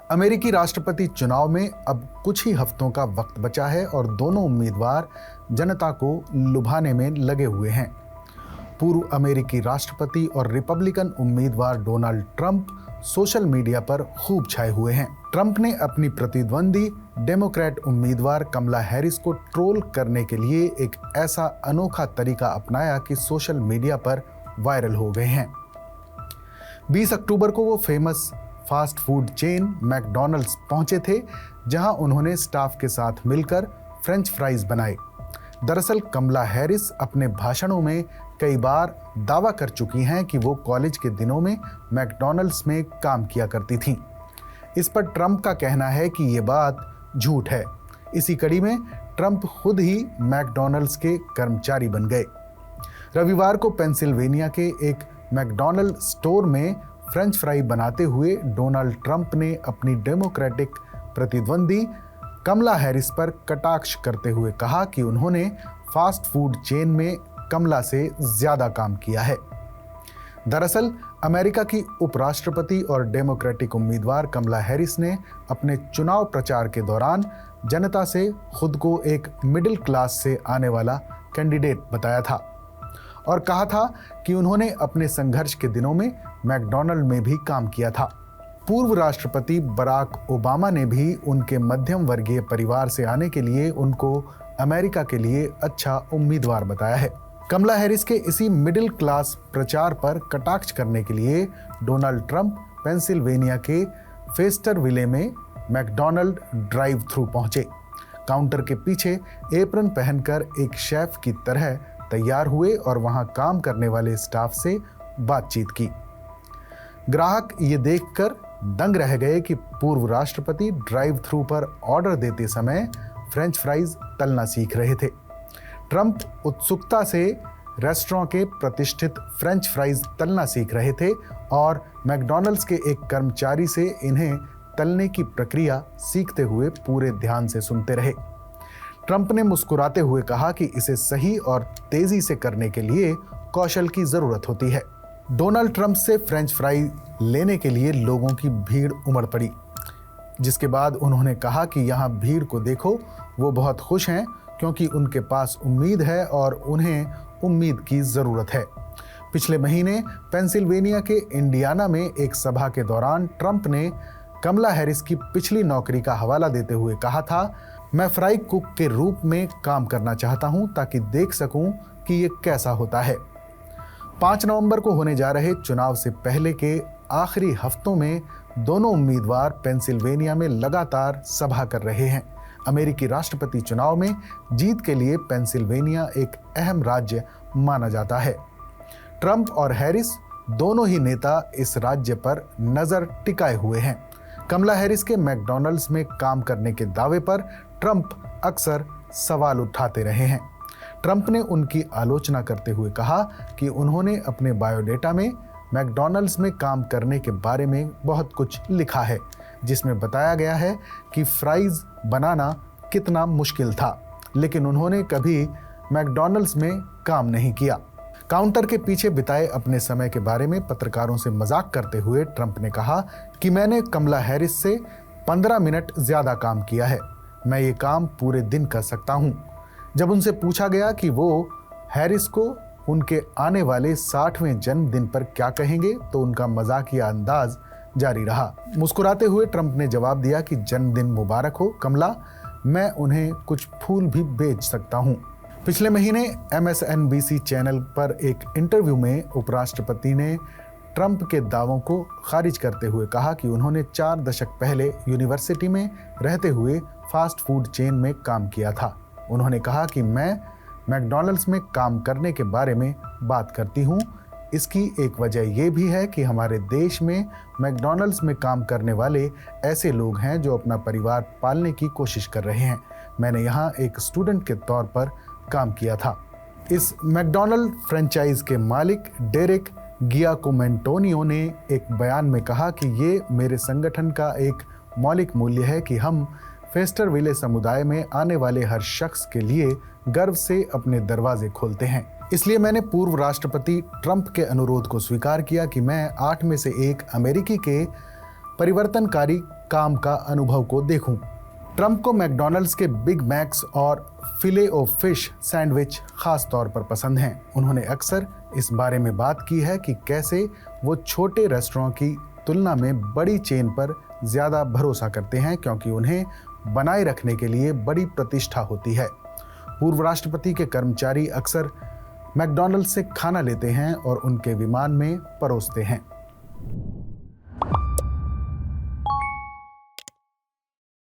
अमेरिकी राष्ट्रपति चुनाव में अब कुछ ही हफ्तों का वक्त बचा है और दोनों उम्मीदवार जनता को लुभाने में लगे हुए हैं। पूर्व अमेरिकी राष्ट्रपति और रिपब्लिकन उम्मीदवार डोनाल्ड ट्रंप सोशल मीडिया पर खूब छाए हुए हैं। ट्रंप ने अपनी प्रतिद्वंदी डेमोक्रेट उम्मीदवार कमला हैरिस को ट्रोल करने के लिए एक ऐसा अनोखा तरीका अपनाया कि सोशल मीडिया पर वायरल हो गए हैं। 20 अक्टूबर को वो famous fast food chain McDonald's पहुंचे थे, जहां उन्होंने स्टाफ के साथ मिलकर फ्रेंच फ्राइज बनाए। दरअसल कमला हैरिस अपने भाषणों में कई बार दावा कर चुकी हैं कि वो कॉलेज के दिनों में मैकडॉनल्ड्स में काम किया करती थीं। इस पर ट्रंप का कहना है कि ये बात झूठ है। इसी कड़ी में ट्रंप खुद ही मैकडॉनल्ड्स के कर्मचारी बन गए। रविवार को पेंसिल्वेनिया के एक मैकडॉनल्ड स्टोर में फ्रेंच फ्राई बनाते हुए डोनाल्ड ट्रंप ने अपनी डेमोक्रेटिक प्रतिद्वंदी कमला हैरिस पर कटाक्ष करते हुए कहा कि उन्होंने फास्ट फूड चेन में कमला से ज्यादा काम किया है। दरअसल अमेरिका की उपराष्ट्रपति और डेमोक्रेटिक उम्मीदवार कमला हैरिस ने अपने चुनाव प्रचार के दौरान जनता से खुद को एक मिडिल क्लास से आने वाला कैंडिडेट बताया था और कहा था कि उन्होंने अपने संघर्ष के दिनों में मैकडॉनल्ड में भी काम किया था। पूर्व राष्ट्रपति बराक ओबामा ने भी उनके मध्यम वर्गीय परिवार से आने के लिए उनको अमेरिका के लिए अच्छा उम्मीदवार बताया है। कमला हैरिस के इसी मिडिल क्लास प्रचार पर कटाक्ष करने के लिए डोनाल्ड ट्रंप पेंसिल्वेनिया के फेस्टरविले में मैकडॉनल्ड ड्राइव थ्रू पहुंचे। काउंटर के पीछे एप्रन पहनकर एक शेफ की तरह तैयार हुए और वहां काम करने वाले स्टाफ से बातचीत की। ग्राहक ये देखकर दंग रह गए कि पूर्व राष्ट्रपति ड्राइव थ्रू पर ऑर्डर देते समय फ्रेंच फ्राइज तलना सीख रहे थे। ट्रंप उत्सुकता से रेस्टोरेंट के प्रतिष्ठित फ्रेंच फ्राइज तलना सीख रहे थे और मैकडॉनल्ड्स के एक कर्मचारी से इन्हें तलने की प्रक्रिया सीखते हुए पूरे ध्यान से सुनते रहे। ट्रंप ने मुस्कुराते हुए कहा कि इसे सही और तेजी से करने के लिए कौशल की जरूरत होती है। डोनाल्ड ट्रंप से फ्रेंच फ्राई लेने के लिए लोगों की भीड़ उमड़ पड़ी, जिसके बाद उन्होंने कहा कि यहाँ भीड़ को देखो, वो बहुत खुश हैं क्योंकि उनके पास उम्मीद है और उन्हें उम्मीद की ज़रूरत है। पिछले महीने पेंसिल्वेनिया के इंडियाना में एक सभा के दौरान ट्रंप ने कमला हैरिस की पिछली नौकरी का हवाला देते हुए कहा था, मैं फ्राई कुक के रूप में काम करना चाहता हूं ताकि देख सकूं कि ये कैसा होता है। 5 नवंबर को होने जा रहे चुनाव से पहले के आखिरी हफ्तों में दोनों उम्मीदवार पेंसिल्वेनिया में लगातार सभा कर रहे हैं। अमेरिकी राष्ट्रपति चुनाव में जीत के लिए पेंसिल्वेनिया एक अहम राज्य माना जाता है। ट्रंप और हैरिस दोनों ही नेता इस राज्य पर नजर टिकाए हुए हैं। कमला हैरिस के मैकडॉनल्ड्स में काम करने के दावे पर ट्रंप अक्सर सवाल उठाते रहे हैं। ट्रंप ने उनकी आलोचना करते हुए कहा कि उन्होंने अपने बायोडेटा में मैकडॉनल्ड्स में काम करने के बारे में बहुत कुछ लिखा है, जिसमें बताया गया है कि फ्राइज बनाना कितना मुश्किल था, लेकिन उन्होंने कभी मैकडॉनल्ड्स में काम नहीं किया। काउंटर के पीछे बिताए अपने समय के बारे में पत्रकारों से मजाक करते हुए ट्रंप ने कहा कि मैंने कमला हैरिस से 15 मिनट ज़्यादा काम किया है, मैं ये काम पूरे दिन कर सकता हूँ। जब उनसे पूछा गया कि वो हैरिस को उनके आने वाले 60वें जन्मदिन पर क्या कहेंगे, तो उनका मजाकिया अंदाज जारी रहा। मुस्कुराते हुए ट्रंप ने जवाब दिया कि जन्मदिन मुबारक हो कमला, मैं उन्हें कुछ फूल भी भेज सकता हूँ। पिछले महीने MSNBC चैनल पर एक इंटरव्यू में उपराष्ट्रपति ने ट्रंप के दावों को खारिज करते हुए कहा कि उन्होंने 4 दशक पहले यूनिवर्सिटी में रहते हुए फास्ट फूड चेन में काम किया था। उन्होंने कहा कि मैं मैकडॉनल्ड्स में काम करने के बारे में बात करती हूँ। इसकी एक वजह यह भी है कि हमारे देश में मैकडॉनल्ड्स में काम करने वाले ऐसे लोग हैं जो अपना परिवार पालने की कोशिश कर रहे हैं। मैंने यहाँ एक स्टूडेंट के तौर पर काम किया था। इस मैकडॉनल्ड फ्रेंचाइज के मालिक डेरेक गियाकोमेंटोनियो ने एक बयान में कहा कि ये मेरे संगठन का एक मौलिक मूल्य है कि हम फेस्टरविले समुदाय में आने वाले हर शख्स के लिए गर्व से अपने दरवाजे खोलते हैं। इसलिए मैंने पूर्व राष्ट्रपति ट्रंप के अनुरोध को स्वीकार किया कि मैं 8 में से एक अमेरिकी के परिवर्तनकारी काम का अनुभव को देखूं। ट्रंप को मैकडॉनल्ड्स के बिग मैक्स और फिले ओ फिश सैंडविच खास तौर पर पसंद हैं। उन्होंने अक्सर इस बारे में बात की है कि कैसे वो छोटे रेस्टोरेंट की तुलना में बड़ी चेन पर ज़्यादा भरोसा करते हैं, क्योंकि उन्हें बनाए रखने के लिए बड़ी प्रतिष्ठा होती है। पूर्व राष्ट्रपति के कर्मचारी अक्सर मैकडॉनल्ड्स से खाना लेते हैं और उनके विमान में परोसते हैं।